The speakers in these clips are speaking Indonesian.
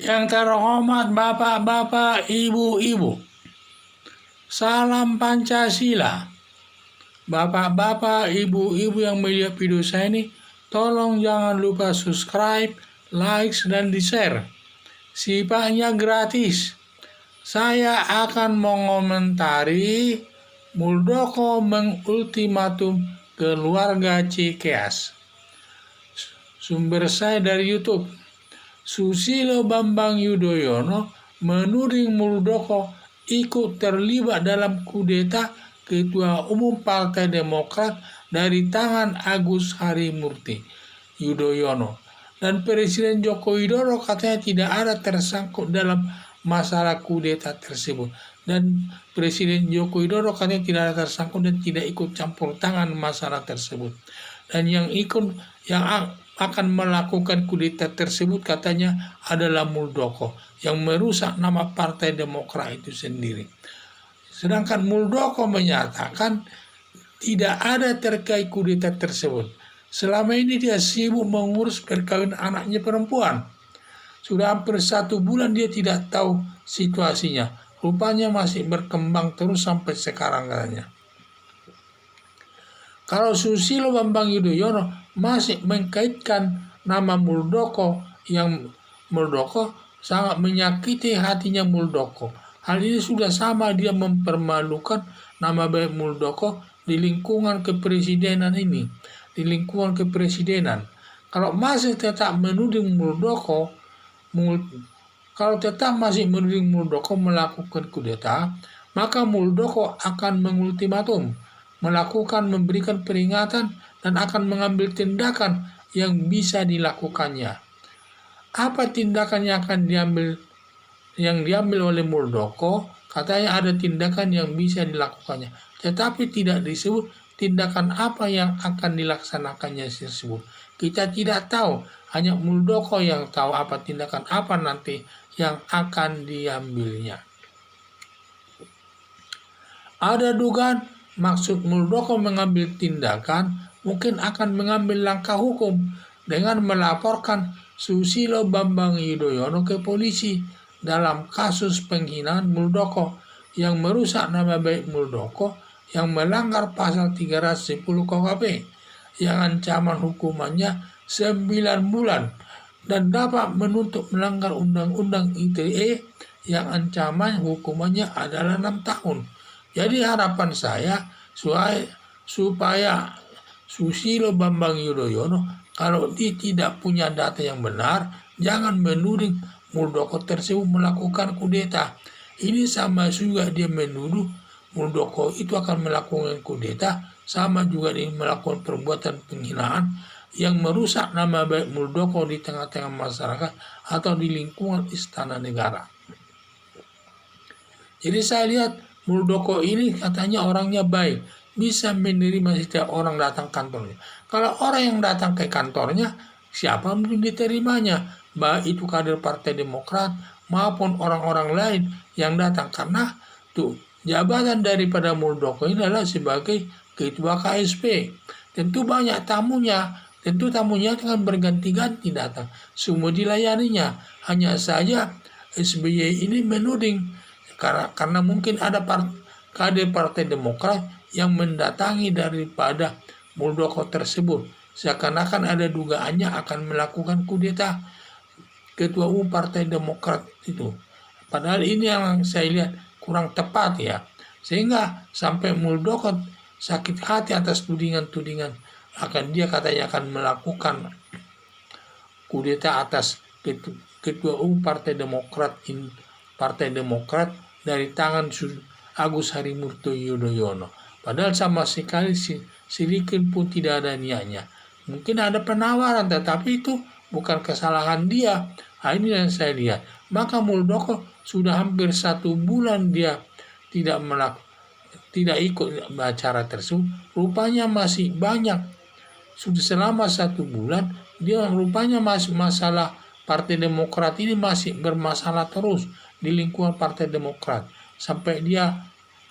Yang terhormat bapak-bapak, ibu-ibu, salam Pancasila. Bapak-bapak, ibu-ibu yang melihat video saya ini, tolong jangan lupa subscribe, like, dan di-share. Sifatnya gratis. Saya akan mengomentari Muldoko mengultimatum keluarga Cikeas. Sumber saya dari YouTube. Susilo Bambang Yudhoyono menuding Muldoko ikut terlibat dalam kudeta Ketua Umum Partai Demokrat dari tangan Agus Harimurti Yudhoyono. Dan Presiden Joko Widodo katanya tidak ada tersangkut dalam masalah kudeta tersebut. Dan Presiden Joko Widodo katanya tidak ada tersangkut dan tidak ikut campur tangan masalah tersebut. Dan yang akan melakukan kudeta tersebut katanya adalah Muldoko yang merusak nama Partai Demokrat itu sendiri. Sedangkan Muldoko menyatakan tidak ada terkait kudeta tersebut. Selama ini dia sibuk mengurus perkawinan anaknya perempuan. Sudah hampir 1 bulan dia tidak tahu situasinya. Rupanya masih berkembang terus sampai sekarang katanya. Kalau Susilo Bambang Yudhoyono masih mengkaitkan nama Muldoko, yang Muldoko sangat menyakiti hatinya Muldoko. Hal ini sudah sama dia mempermalukan nama baik Muldoko di lingkungan kepresidenan ini, di lingkungan kepresidenan. Kalau masih tetap menuding Muldoko, melakukan kudeta, maka Muldoko akan mengultimatum, memberikan peringatan dan akan mengambil tindakan yang bisa dilakukannya. Apa tindakan yang diambil oleh Muldoko? Katanya ada tindakan yang bisa dilakukannya, tetapi tidak disebut tindakan apa yang akan dilaksanakannya tersebut. Kita tidak tahu, hanya Muldoko yang tahu apa tindakan apa nanti yang akan diambilnya. Ada dugaan maksud Muldoko mengambil tindakan mungkin akan mengambil langkah hukum dengan melaporkan Susilo Bambang Yudhoyono ke polisi dalam kasus penghinaan Muldoko yang merusak nama baik Muldoko yang melanggar pasal 310 KUHP yang ancaman hukumannya 9 bulan dan dapat menuntut melanggar Undang-Undang ITE yang ancaman hukumannya adalah 6 tahun. Jadi harapan saya supaya Susilo Bambang Yudhoyono kalau dia tidak punya data yang benar, jangan menuding Muldoko tersebut melakukan kudeta. Ini sama juga dia menuduh Muldoko itu akan melakukan kudeta, sama juga dia melakukan perbuatan penghinaan yang merusak nama baik Muldoko di tengah-tengah masyarakat atau di lingkungan istana negara. Jadi saya lihat Muldoko ini katanya orangnya baik, bisa menerima setiap orang datang kantornya. Kalau orang yang datang ke kantornya, siapa mungkin diterimanya, baik itu kader Partai Demokrat maupun orang-orang lain yang datang, karena tuh jabatan daripada Muldoko ini adalah sebagai ketua KSP. Tentu banyak tamunya, tentu tamunya akan berganti-ganti datang, semua dilayaninya. Hanya saja SBY ini menuding karena mungkin ada kader Partai Demokrat yang mendatangi daripada Muldoko tersebut, seakan-akan ada dugaannya akan melakukan kudeta Ketua Umum Partai Demokrat itu. Padahal ini yang saya lihat kurang tepat ya, sehingga sampai Muldoko sakit hati atas tudingan-tudingan dia katanya akan melakukan kudeta atas Ketua Umum Partai Demokrat dari tangan Agus Harimurti Yudhoyono. Padahal sama sekali sedikit pun tidak ada niatnya. Mungkin ada penawaran, tetapi itu bukan kesalahan dia. Ini yang saya lihat. Maka Muldoko sudah hampir 1 bulan dia tidak ikut acara tersebut. Rupanya masih banyak. Sudah selama 1 bulan dia rupanya masih masalah Partai Demokrat ini masih bermasalah terus di lingkungan Partai Demokrat. Sampai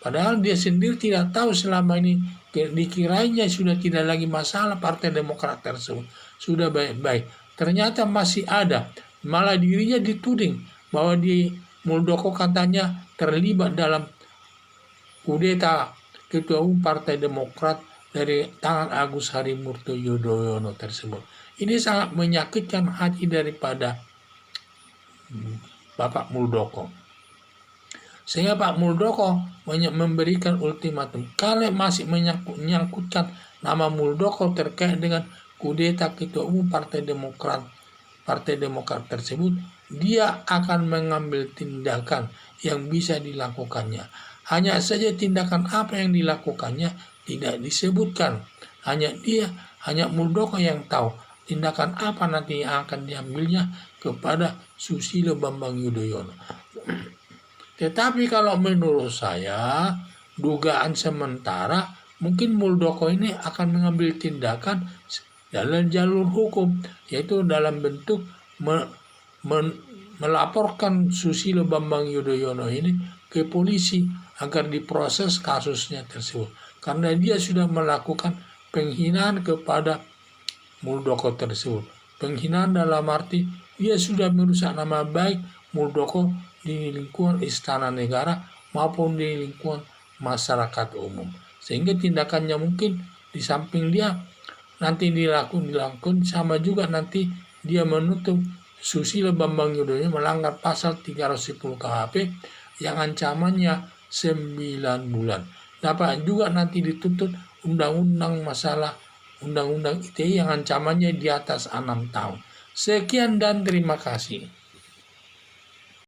padahal dia sendiri tidak tahu selama ini, dikiranya sudah tidak lagi masalah Partai Demokrat tersebut. Sudah baik-baik. Ternyata masih ada. Malah dirinya dituding bahwa Muldoko katanya terlibat dalam kudeta Ketua Umum Partai Demokrat dari tangan Agus Harimurti Yudhoyono tersebut. Ini sangat menyakitkan hati daripada Bapak Muldoko. Sehingga Pak Muldoko memberikan ultimatum, kalau masih menyangkutkan nama Muldoko terkait dengan kudeta Ketua Umum Partai Demokrat tersebut, dia akan mengambil tindakan yang bisa dilakukannya. Hanya saja tindakan apa yang dilakukannya tidak disebutkan. Hanya Muldoko yang tahu tindakan apa nanti yang akan diambilnya kepada Susilo Bambang Yudhoyono. Tetapi kalau menurut saya, dugaan sementara mungkin Muldoko ini akan mengambil tindakan dalam jalur hukum, yaitu dalam bentuk melaporkan Susilo Bambang Yudhoyono ini ke polisi agar diproses kasusnya tersebut. Karena dia sudah melakukan penghinaan kepada Muldoko tersebut. Penghinaan dalam arti dia sudah merusak nama baik Muldoko di lingkungan Istana Negara maupun di lingkungan masyarakat umum. Sehingga tindakannya mungkin di samping dia nanti dilakukan sama juga nanti dia menutup Susilo Bambang Yudhoyono melanggar pasal 310 KHP yang ancamannya 9 bulan. Dapat juga nanti dituntut undang-undang ITE yang ancamannya di atas 6 tahun. Sekian dan terima kasih.